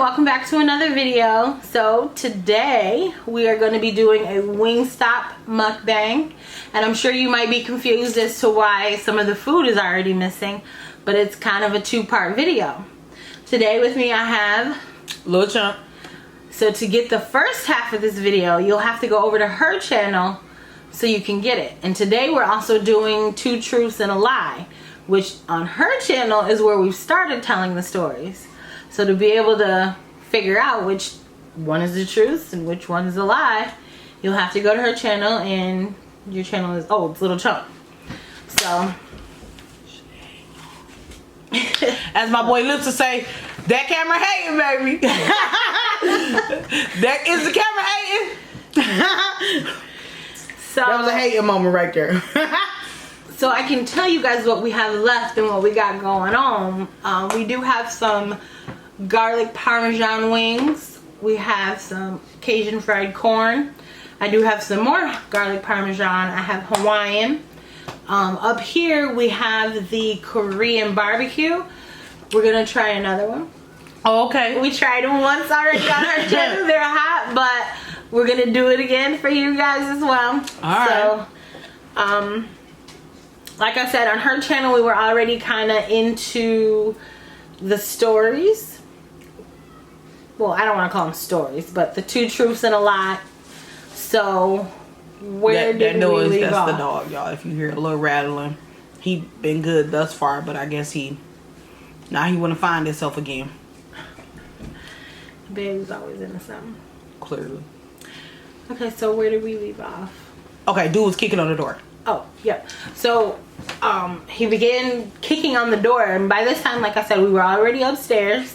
welcome back to another video. So today we are going to be doing a Wingstop mukbang, and I'm sure you might be confused as to why some of the food is already missing, but it's kind of a two-part video. Today with me I have Lil Chump. So to get the first half of this video, you'll have to go over to her channel so you can get it. And today we're also doing Two Truths and a Lie, which on her channel is where we've started telling the stories. So to be able to figure out which one is the truth and which one is a lie, you'll have to go to her channel, and your channel is, oh, it's Little Chump. So as my boy Luke to say, that camera hating, baby. That is the camera hating. So that was a hating moment right there. So I can tell you guys what we have left and what we got going on. We do have some garlic parmesan wings. We have some Cajun fried corn. I do have some more garlic parmesan. I have Hawaiian. Up here we have the Korean barbecue. We're gonna try another one. Oh, okay. We tried them once already on our channel. They're hot, but we're gonna do it again for you guys as well. Alright. So, like I said, on her channel we were already kind of into the stories. Well, I don't want to call them stories, but the Two Truths and a Lie. So where did we leave that's off? the dog, y'all. If you hear a little rattling, he been good thus far, but I guess now he want to find himself again. Baby's always into something. Clearly. Okay, so where did we leave off? Okay, dude was kicking on the door. Oh, yeah. So, he began kicking on the door, and by this time, like I said, we were already upstairs.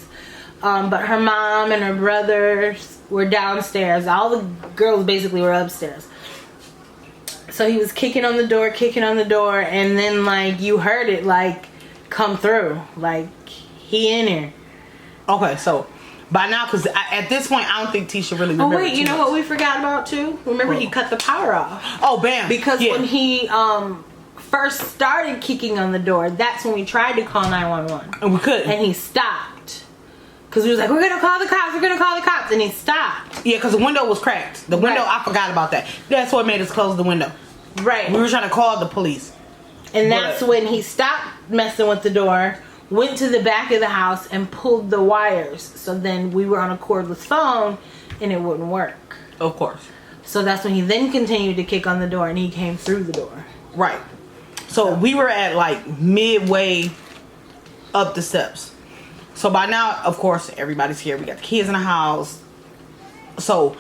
But her mom and her brothers were downstairs. All the girls basically were upstairs. So he was kicking on the door, and then, like, you heard it, like, come through. Like, he in here. Okay, so by now, because at this point, I don't think Tisha really remembers. Oh, wait, you know what we forgot about, too? Remember, he cut the power off. Oh, bam. Because when he first started kicking on the door, that's when we tried to call 911. And we couldn't. And he stopped. Because we was like, we're going to call the cops, and he stopped. Yeah, because the window was cracked. The window, I forgot about that. That's what made us close the window. Right. We were trying to call the police. And that's when he stopped messing with the door, went to the back of the house, and pulled the wires. So then we were on a cordless phone, and it wouldn't work. Of course. So that's when he then continued to kick on the door, and he came through the door. Right. So we were at like midway up the steps. So by now, of course, everybody's here. We got the kids in the house. So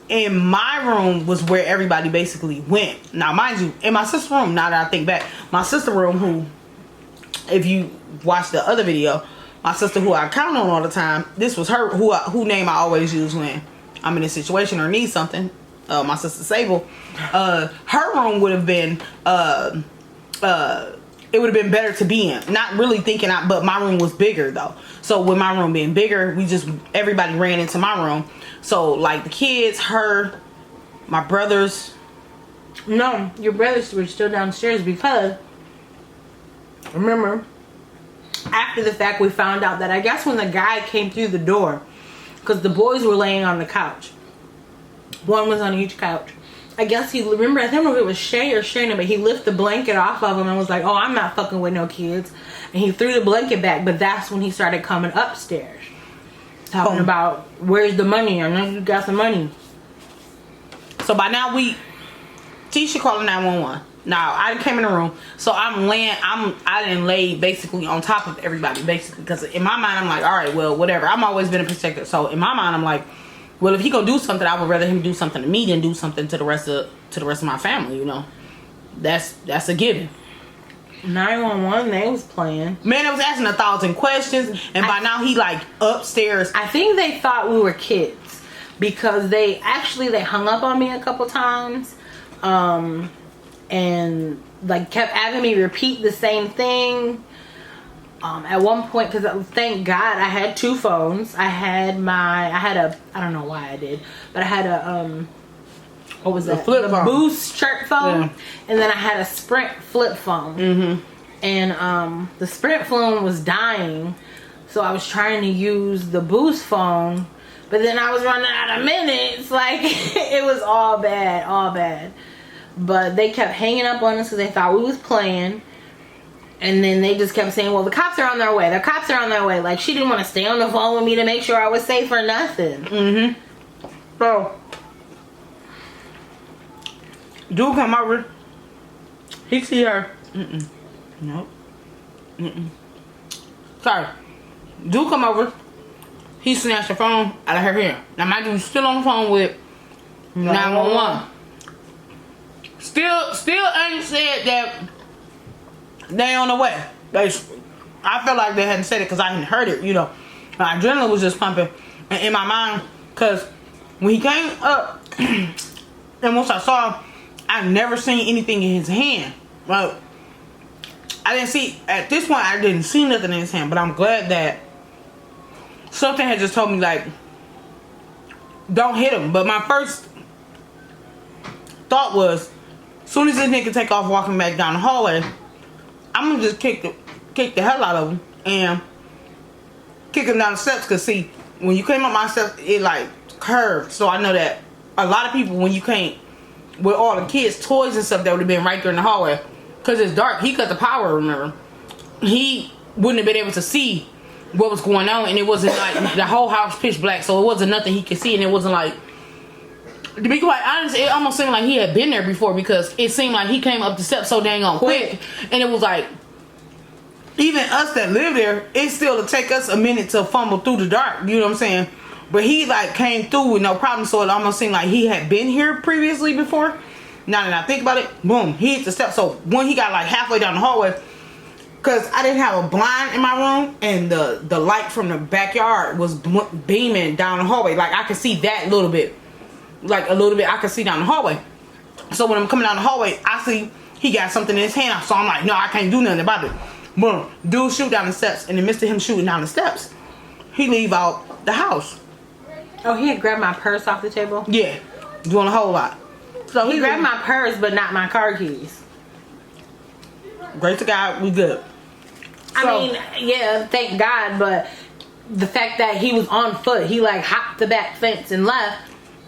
in my room was where everybody basically went. Now, mind you, in my sister's room, now that I think back, my sister's room, who, if you watch the other video, my sister who I count on all the time, this was her, who name I always use when I'm in a situation or need something. My sister Sable. Her room would have been, it would have been better to be in. Not really thinking out, but my room was bigger though. So with my room being bigger, everybody ran into my room. So like the kids, her, my brothers. No, your brothers were still downstairs because, remember, after the fact we found out that I guess when the guy came through the door, because the boys were laying on the couch. One was on each couch. I guess I don't know if it was Shay or Shayna, but he lifted the blanket off of him and was like, oh, I'm not fucking with no kids. And he threw the blanket back, but that's when he started coming upstairs. Talking about, where's the money? I know you got some money. So by now Tisha calling 911. Now, I came in the room, so I didn't lay basically on top of everybody, basically. Because in my mind, I'm like, all right, well, whatever. I'm always been a protector. So in my mind, I'm like, well, if he gonna do something, I would rather him do something to me than do something to the rest of my family. You know, that's a given. 911, they was playing. Man, they was asking 1,000 questions, and by now he like upstairs. I think they thought we were kids because they hung up on me a couple times, and like kept having me repeat the same thing. At one point, because thank God I had two phones. I had I don't know why I did, but I had a what was that? Flip phone. Boost chirp phone, yeah. And then I had a Sprint flip phone. Mm-hmm. And the Sprint phone was dying, so So I was trying to use the boost phone, but then I was running out of minutes. Like, it was all bad. But they kept hanging up on us because they thought we was playing. And then they just kept saying, well, the cops are on their way. The cops are on their way. Like, she didn't want to stay on the phone with me to make sure I was safe or nothing. Mm-hmm. So, dude come over. He see her. Nope. Sorry. Dude come over. He snatched the phone out of her hand. Now, my dude's still on the phone with 911. Still ain't said that they on the way. I felt like they hadn't said it because I hadn't heard it, you know. My adrenaline was just pumping in my mind because when he came up and once I saw him, I never seen anything in his hand. Well, I didn't see, at this point I didn't see nothing in his hand, but I'm glad that something had just told me, like, don't hit him. But my first thought was, as soon as this nigga take off walking back down the hallway, I'm gonna just kick the hell out of him and kick him down the steps. Cause see, when you came up my steps, it like curved. So I know that a lot of people, when you came with all the kids' toys and stuff, that would have been right there in the hallway. Cause it's dark. He cut the power. Remember, he wouldn't have been able to see what was going on, and it wasn't like the whole house pitch black. So it wasn't nothing he could see, and it wasn't like. To be quite honest, it almost seemed like he had been there before because it seemed like he came up the steps so dang on quick. And it was like, even us that live there, it still would take us a minute to fumble through the dark. You know what I'm saying? But he like came through with no problem. So it almost seemed like he had been here previously before. Now that I think about it, boom, he hit the steps. So when he got like halfway down the hallway, because I didn't have a blind in my room and the light from the backyard was beaming down the hallway. Like I could see that little bit. Like a little bit, I could see down the hallway. So when I'm coming down the hallway, I see he got something in his hand. So I'm like, no, I can't do nothing about it. Boom, dude shoot down the steps, and in the midst of him shooting down the steps, he leave out the house. Oh, he had grabbed my purse off the table? Yeah, doing a whole lot. So he grabbed my purse, but not my car keys. Grace to God, we good. I mean, yeah, thank God, but the fact that he was on foot, he like hopped the back fence and left.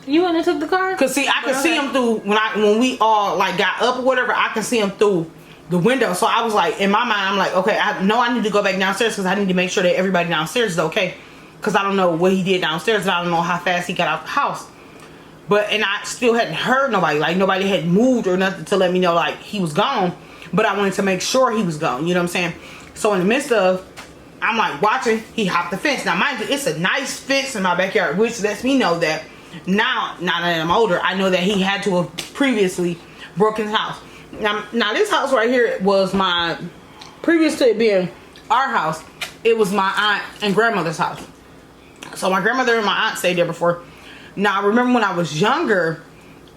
You wouldn't have took the car? Cause see, I could see him through when we all like got up or whatever. I can see him through the window. So I was like, in my mind, I'm like, okay, I know I need to go back downstairs because I need to make sure that everybody downstairs is okay. Cause I don't know what he did downstairs and I don't know how fast he got out the house. And I still hadn't heard nobody. Like nobody had moved or nothing to let me know like he was gone. But I wanted to make sure he was gone. You know what I'm saying? So in the midst of, I'm like watching, he hopped the fence. Now mind you, it's a nice fence in my backyard, which lets me know that now that I'm older, I know that he had to have previously broken his house. Now this house right here was my, previous to it being our house, it was my aunt and grandmother's house. So my grandmother and my aunt stayed there before. Now I remember when I was younger,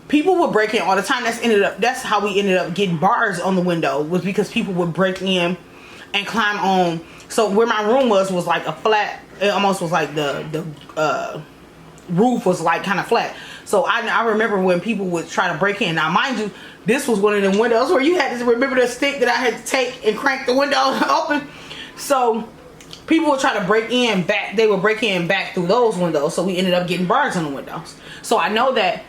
people would break in all the time. That's how we ended up getting bars on the window, was because people would break in and climb on. So where my room was like a flat, it almost was like the roof was like kind of flat. So I remember when people would try to break in. Now mind you, this was one of them windows where you had to remember the stick that I had to take and crank the window open. So people would try to break in back, they would break in back through those windows. So we ended up getting bars on the windows. So I know that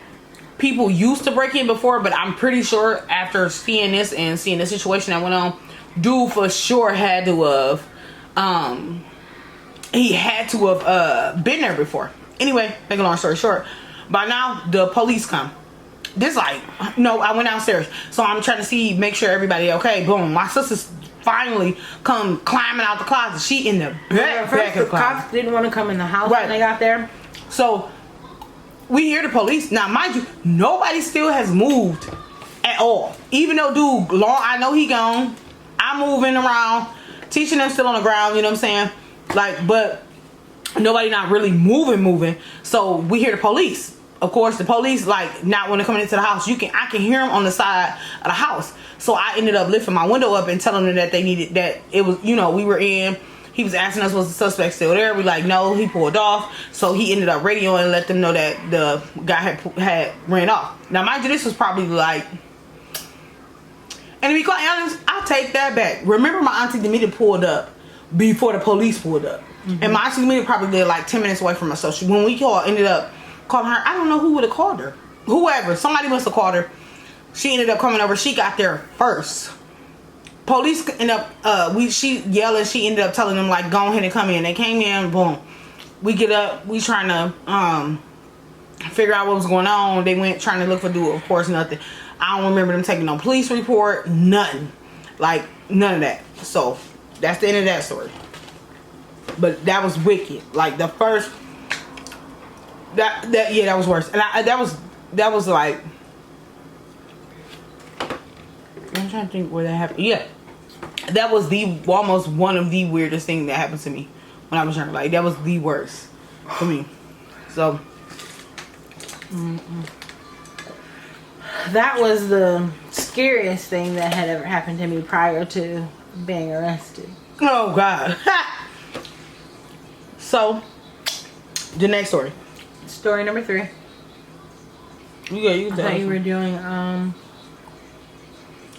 people used to break in before, but I'm pretty sure after seeing this and seeing the situation that went on, dude for sure had to have he had to have been there before. Anyway, make a long story short, by now the police come. This like, no, I went downstairs, so I'm trying to make sure everybody okay. Boom, my sister's finally come climbing out the closet. She in the back the cops didn't want to come in the house when they got there. So we hear the police. Now mind you, nobody still has moved at all. Even though dude I know he gone. I'm moving around, teaching them still on the ground, you know what I'm saying? Like, but nobody not really moving. So we hear the police. Of course, the police like not want to come into the house. I can hear them on the side of the house. So I ended up lifting my window up and telling them that they needed, that it was, you know, we were in. He was asking us, was the suspect still there? We like, no, he pulled off. So he ended up radioing and let them know that the guy had ran off. Now mind you, this was probably like, and to be quite honest, I'll take that back. Remember my auntie Demita pulled up before the police pulled up. And my community probably lived like 10 minutes away from us. So when we ended up calling her, I don't know who would have called her. Whoever, somebody must have called her. She ended up coming over. She got there first. Police ended up, she yelling. She ended up telling them like, go ahead and come in. They came in, boom. We get up. We trying to figure out what was going on. They went trying to look for dude. Of course, nothing. I don't remember them taking no police report. Nothing. Like, none of that. So, that's the end of that story. But that was wicked. Like, the first... that was worse. And that was like... I'm trying to think where that happened. Yeah. That was almost one of the weirdest things that happened to me when I was younger. Like, that was the worst for me. So... That was the scariest thing that had ever happened to me prior to being arrested. Oh God. So the next story. Story number 3. You I thought you were doing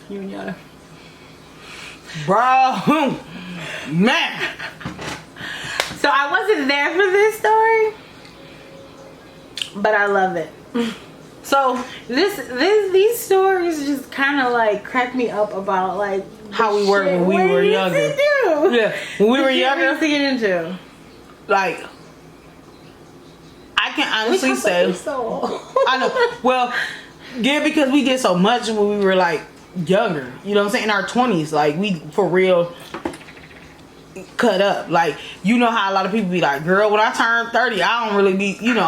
you and Yada. Bro, man. So I wasn't there for this story, but I love it. So these stories just kind of like crack me up about like how we were when we were younger. Yeah, when we were younger. To get into. Like, I can honestly say, I know. Well, yeah, because we did so much when we were like younger. You know what I'm saying? In our 20s, like we for real cut up. Like, you know how a lot of people be like, girl, when I turn 30, I don't really be, you know,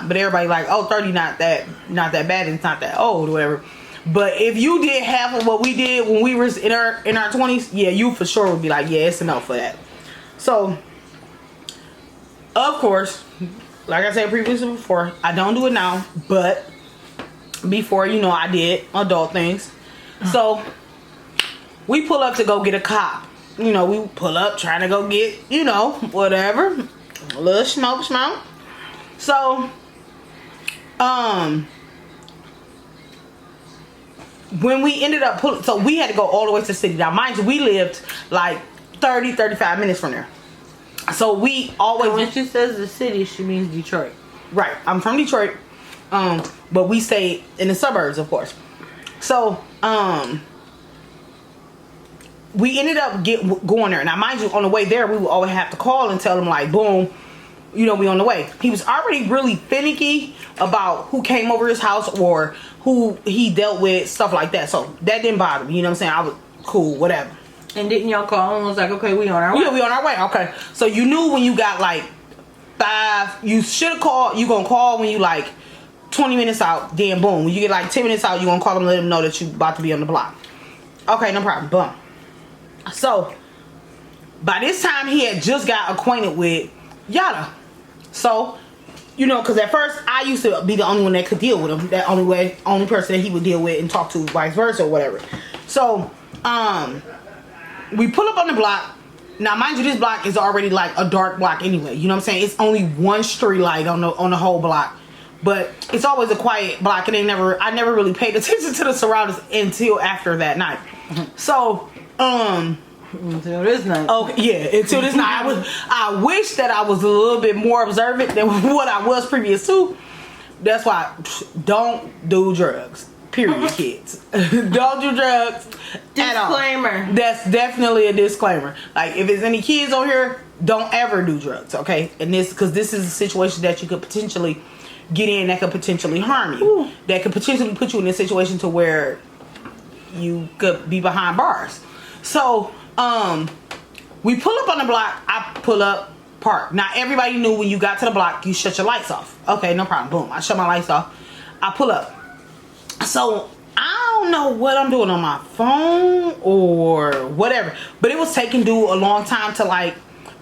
but everybody like, oh, 30 not that bad, it's not that old or whatever. But if you did half of what we did when we was in our 20s, yeah, you for sure would be like, yeah, it's enough for that. So of course, like I said previously before, I don't do it now, but before, you know, I did adult things. So we pull up to go get a cop. You know, we pull up trying to go get, you know, whatever. A little smoke. So, when we ended up pulling, so we had to go all the way to the city. Now, mind you, we lived like 35 minutes from there. So we always... So when she says the city, she means Detroit. Right. I'm from Detroit. But we stay in the suburbs, of course. So, we ended up going there. Now, mind you, on the way there, we would always have to call and tell them, like, boom, you know, we on the way. He was already really finicky about who came over his house or who he dealt with, stuff like that. So, that didn't bother me. You know what I'm saying? I was cool, whatever. And didn't y'all call and was like, okay, we on our way? Yeah, we on our way. Okay. So, you knew when you got, like, 5, you should have called. You going to call when you, like, 20 minutes out. Then, boom. When you get, like, 10 minutes out, you going to call them and let them know that you about to be on the block. Okay, no problem. Boom. So, by this time, he had just got acquainted with Yada. So, you know, because at first, I used to be the only one that could deal with him. That only person that he would deal with and talk to, vice versa, or whatever. So, we pull up on the block. Now, mind you, this block is already like a dark block anyway. You know what I'm saying? It's only one street light on the whole block. But it's always a quiet block, and I never really paid attention to the surroundings until after that night. So, until this night. Okay, yeah, until this night. I wish that I was a little bit more observant than what I was previous to. That's why, don't do drugs. Period, kids. Don't do drugs at all. Disclaimer. That's definitely a disclaimer. Like, if there's any kids on here, don't ever do drugs, okay? And because this is a situation that you could potentially get in that could potentially harm you. Ooh. That could potentially put you in a situation to where you could be behind bars. So, we pull up on the block. I pull up, park. Now, everybody knew when you got to the block, you shut your lights off. Okay, no problem. Boom. I shut my lights off. I pull up. So, I don't know what I'm doing on my phone or whatever. But it was taking dude a long time to, like,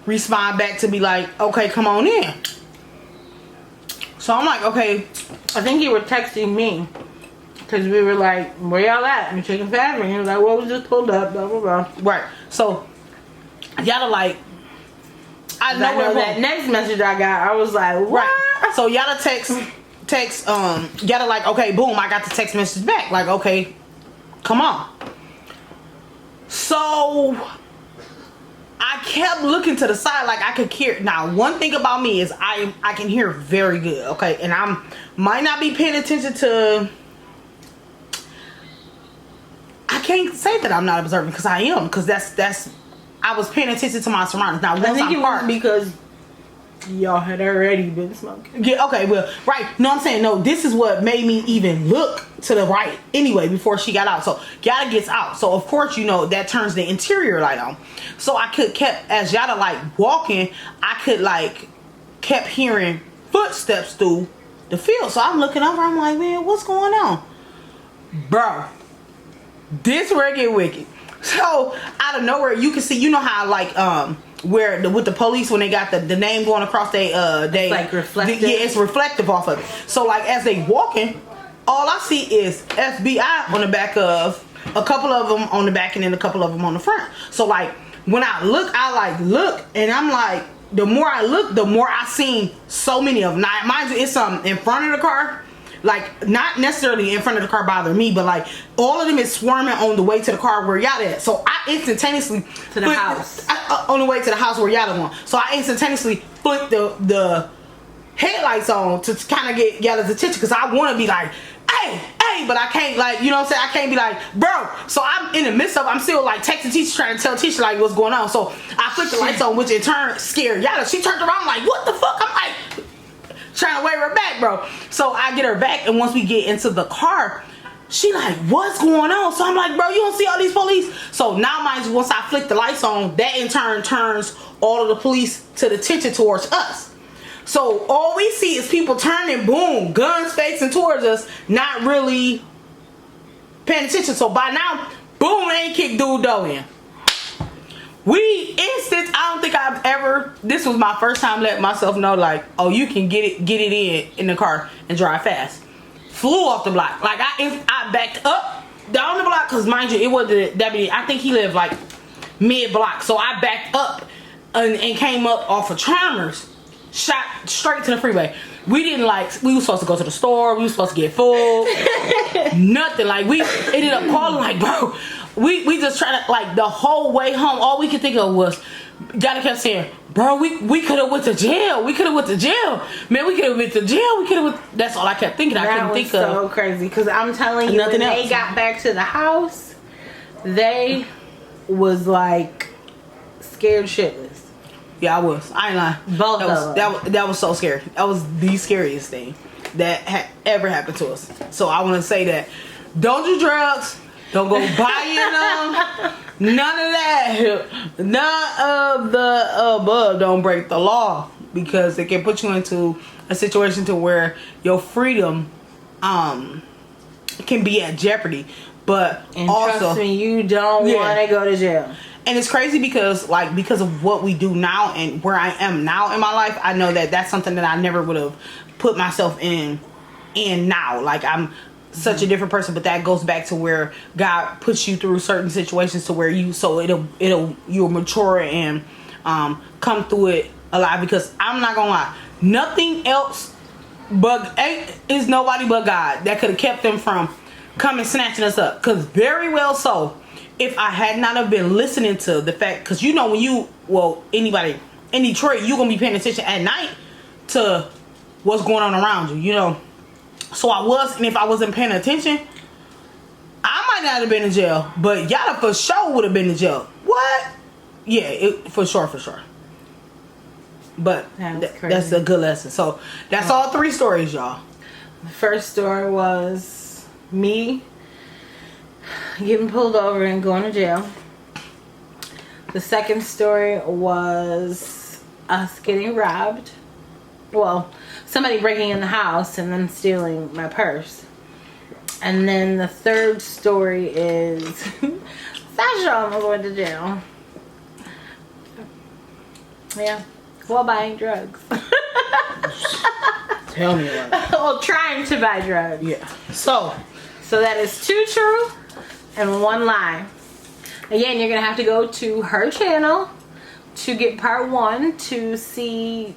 respond back to be like, okay, come on in. So, I'm like, okay. I think you were texting me. Because we were like, where y'all at? And Chicken Fast. And he was like, well, we just pulled up, blah, blah, blah. Right. So, Yada like, I know that next message I got, I was like, what? Right. So, Yada text, Yada like, okay, boom, I got the text message back. Like, okay, come on. So, I kept looking to the side like I could hear. Now, one thing about me is I can hear very good, okay? And might not be paying attention to... I can't say that I'm not observing because I am. Because that's... I was paying attention to my surroundings. Now, once I think it parked, was because y'all had already been smoking. Yeah, okay, well, right. No, I'm saying, no, this is what made me even look to the right anyway before she got out. So, Yada gets out. So, of course, you know, that turns the interior light on. So, I kept, as Yada, like, walking, I could, like, kept hearing footsteps through the field. So, I'm looking over, I'm like, man, what's going on? Bro, this where it get wicked. So, out of nowhere, you can see, you know how, like, where with the police when they got the name going across they it's like reflective. yeah, it's reflective off of it. So like as they walking, all I see is FBI on the back of a couple of them on the back and then a couple of them on the front. So like when I look and I'm like, the more I look, the more I seen so many of them. Now mind you, it's in front of the car. Like, not necessarily in front of the car bothering me, but like, all of them is swarming on the way to the car where Yada at. So I instantaneously... To the house. On the way to the house where Yada went. So I instantaneously flipped the headlights on to kind of get Yada's attention. Because I want to be like, hey, but I can't, like, you know what I'm saying? I can't be like, bro. So I'm in the midst of, I'm still like texting Tisha, trying to tell Tisha like what's going on. So I flipped the lights on, which in turn scared Yada. She turned around like, what the fuck? I'm like... trying to wave her back, bro. So I get her back, and once we get into the car, she like, what's going on? So I'm like, bro, you don't see all these police? So now, mind you, once I flick the lights on, that in turn turns all of the police to the attention towards us. So all we see is people turning, boom, guns facing towards us, not really paying attention. So by now, boom, they ain't kick dude dough in. I don't think I've ever, this was my first time letting myself know like, oh, you can get it in the car and drive fast. Flew off the block. Like I backed up down the block because mind you, it wasn't deputy. I think he lived like mid block. So I backed up and came up off of Chalmers, shot straight to the freeway. We were supposed to go to the store. We were supposed to get food. Nothing. Like we ended up calling like, bro, we just tried to, like, the whole way home, all we could think of was, Yada kept saying, bro, we could have went to jail. We could have went to jail. Man, we could have went to jail. That's all I kept thinking. I couldn't think of. That was so crazy. Because I'm telling you, when they got back to the house, they was, like, scared shitless. Yeah, I was. I ain't lying. Both of them. That was so scary. That was the scariest thing that ever happened to us. So I want to say that, don't do drugs. Don't go buying them. None of that. None of the above. Don't break the law, because it can put you into a situation to where your freedom can be at jeopardy. But and also, trust me, you don't want to go to jail. And it's crazy because of what we do now and where I am now in my life, I know that that's something that I never would have put myself in now. Like, I'm such a different person, but that goes back to where God puts you through certain situations to where you'll mature and come through it alive. Because I'm not gonna lie, nothing else is nobody but God that could have kept them from coming snatching us up. Because very well so, if I had not have been listening to the fact, because you know when anybody in Detroit, you're gonna be paying attention at night to what's going on around you, you know. So I was, and if I wasn't paying attention, I might not have been in jail, but Yada for sure would have been in jail. What? Yeah, for sure. But that's a good lesson. So that's all 3 stories, y'all. The first story was me getting pulled over and going to jail. The second story was us getting robbed. Well, somebody breaking in the house and then stealing my purse. And then the third story is Sasha almost went to jail. Yeah. While buying drugs. Tell me about it. Well, trying to buy drugs. Yeah. So that is 2 true and 1 lie. Again, you're going to have to go to her channel to get part 1 to see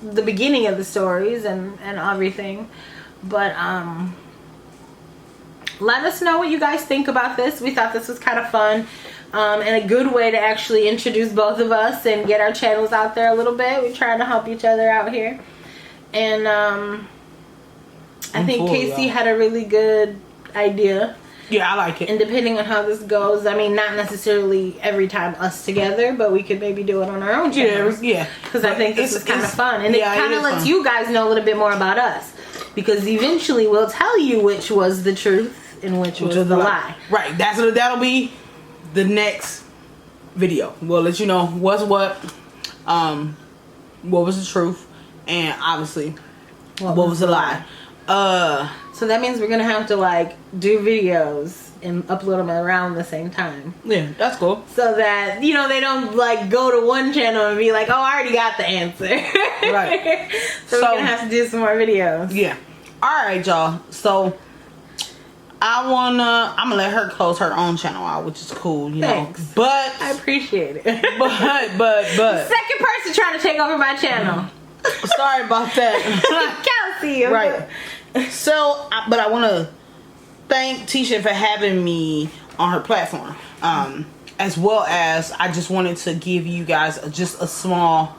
the beginning of the stories and everything. But let us know what you guys think about this. We thought this was kind of fun. and a good way to actually introduce both of us and get our channels out there a little bit. We're trying to help each other out here. And I think Casey had a really good idea. Yeah, I like it. And depending on how this goes, I mean, not necessarily every time us together, but we could maybe do it on our own channels. Yeah. Because I think this is kind of fun. And it kind of lets you guys know a little bit more about us. Because eventually we'll tell you which was the truth and which was the lie. Right. That'll be the next video. We'll let you know what's what was the truth, and obviously what was the lie. So that means we're gonna have to like do videos and upload them around the same time. Yeah, that's cool. So that, you know, they don't like go to one channel and be like, oh, I already got the answer. Right. So we're gonna have to do some more videos. Yeah. Alright, y'all. So I'm gonna let her close her own channel out, which is cool, you know. But I appreciate it. but second person trying to take over my channel. Sorry about that. Kelsey. Right. So, but I want to thank Tisha for having me on her platform. As well as I just wanted to give you guys just a small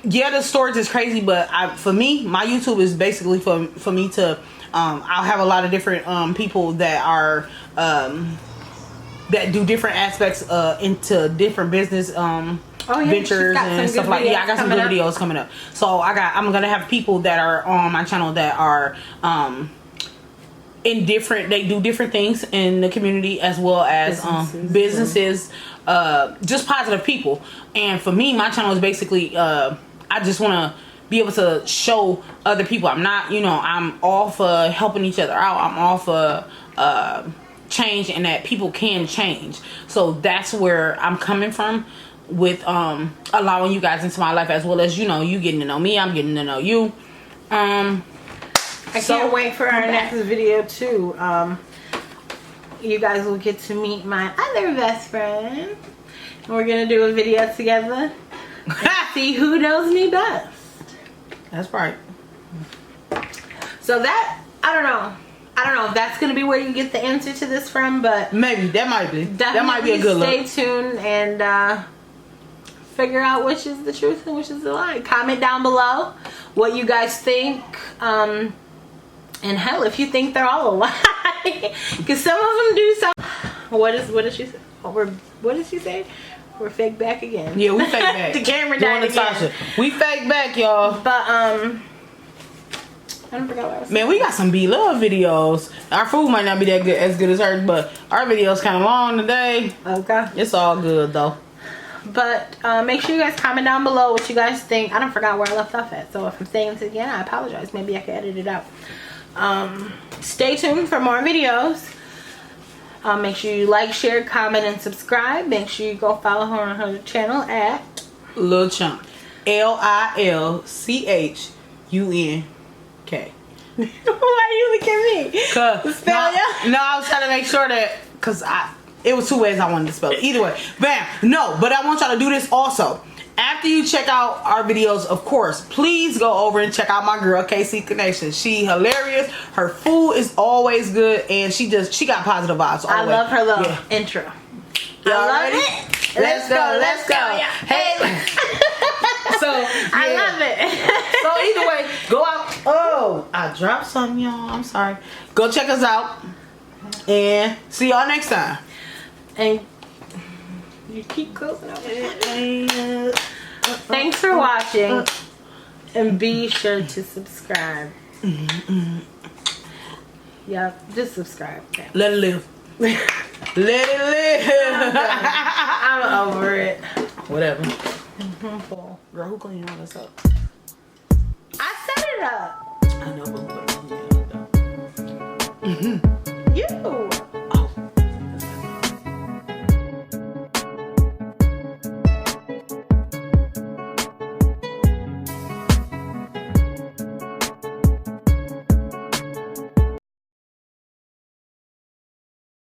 yeah, the storage is crazy, but for me, my YouTube is basically for me to I'll have a lot of different people that are that do different aspects into different business ventures and stuff like that. Yeah, I got some good videos coming up. So I'm gonna have people that are on my channel that are they do different things in the community, as well as businesses, just positive people. And for me, my channel is basically I just want to be able to show other people. I'm not, you know, I'm all for helping each other out. I'm all for change, and that people can change. So that's where I'm coming from with allowing you guys into my life, as well as, you know, you getting to know me, I'm getting to know you. I can't wait for our next video too. You guys will get to meet my other best friend, and we're gonna do a video together and see who knows me best. That's right. So that, I don't know if that's gonna be where you get the answer to this from, but maybe that might be a good look. Stay tuned and figure out which is the truth and which is the lie. Comment down below what you guys think, and hell, if you think they're all a lie, because some of them do. Some. What did she say? What did she say? We're fake back again. Yeah, we fake back. The camera died again. We fake back, y'all. But I don't forget what I was saying. Man, we got some B-Love videos. Our food might not be that good, as good as hers, but our video's kind of long today. Okay. It's all good though. But make sure you guys comment down below what you guys think. I don't forgot where I left off at, so if I'm saying this again, I apologize. Maybe I can edit it out. Stay tuned for more videos. Make sure you like, share, comment, and subscribe. Make sure you go follow her on her channel at Lil Chunk. LILCHUNK. Why you look at me? No, I was trying to make sure that, because it was two ways I wanted to spell it. Either way, bam. No, but I want y'all to do this also. After you check out our videos, of course, please go over and check out my girl, KC Connection. She hilarious. Her food is always good, and she got positive vibes. I love her little intro. Y'all ready? Let's go. Yeah. Hey. So yeah. I love it. So either way, go out. Oh, I dropped something, y'all. I'm sorry. Go check us out, and see y'all next time. And you keep closing up. Thanks for watching, and be sure to subscribe. Yeah, just subscribe. Okay. Let it live. Let it live. I'm over it. Whatever. Girl, who cleaned all this up? I set it up. I know, but who cleaned all this up? You.